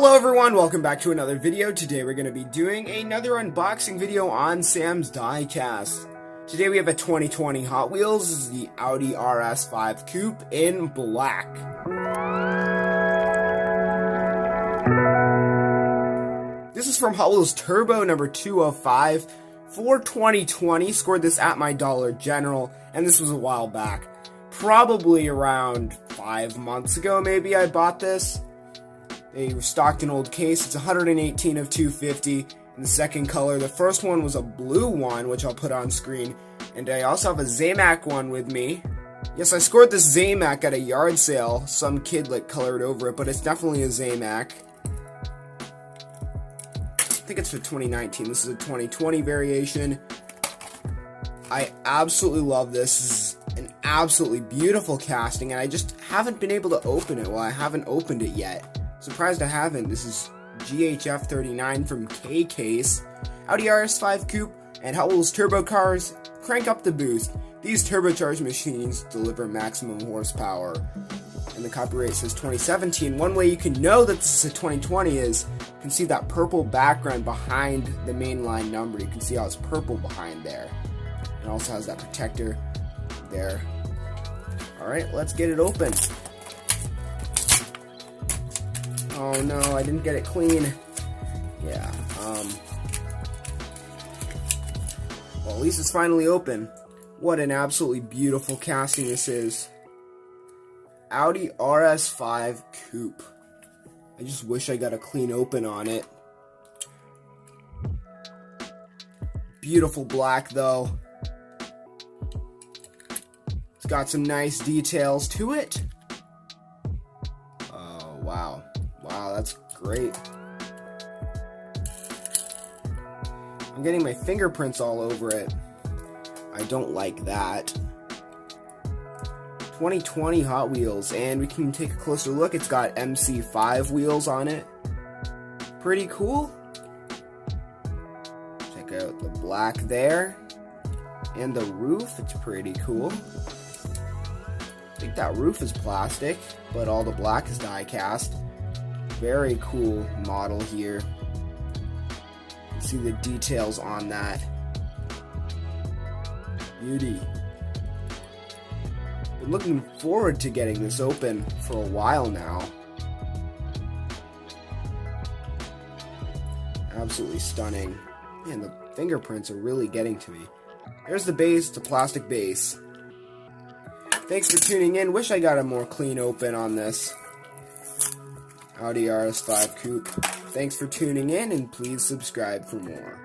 Hello everyone, welcome back to another video. Today we're going to be doing another unboxing video on Sam's Diecast. Today we have a 2020 Hot Wheels. This is the Audi RS5 Coupe in black. This is from Hot Wheels Turbo number 205 for 2020. Scored this at my Dollar General, and this was a while back. Probably around 5 months ago maybe I bought this. They stocked an old case. It's 118 of 250 in the second color. The first one was a blue one, which I'll put on screen. And I also have a Zamac one with me. Yes, I scored this Zamac at a yard sale. Some kid colored over it, but it's definitely a Zamac. I think it's for 2019. This is a 2020 variation. I absolutely love this. This is an absolutely beautiful casting, and I just haven't been able to open it. Well, I haven't opened it yet. Surprised I haven't. This is GHF 39 from K-Case. Audi RS5 Coupe and Hot Wheels Turbo cars crank up the boost. These turbocharged machines deliver maximum horsepower. And the copyright says 2017. One way you can know that this is a 2020 is you can see that purple background behind the mainline number. You can see how it's purple behind there. It also has that protector there. Alright, let's get it open. Oh no, I didn't get it clean. Yeah, well, at least it's finally open. What an absolutely beautiful casting this is. Audi RS5 Coupe. I just wish I got a clean open on it. Beautiful black though. It's got some nice details to it. Oh, wow. Wow, that's great. I'm getting my fingerprints all over it. I don't like that. 2020 Hot Wheels, and we can take a closer look. It's got MC5 wheels on it. Pretty cool. Check out the black there. And the roof, it's pretty cool. I think that roof is plastic, but all the black is die-cast. Very cool model here. You can see the details on that. Beauty. Been looking forward to getting this open for a while now. Absolutely stunning. Man, the fingerprints are really getting to me. There's the base, it's a plastic base. Thanks for tuning in. Wish I got a more clean open on this Audi RS5 Coupe. Thanks for tuning in, and please subscribe for more.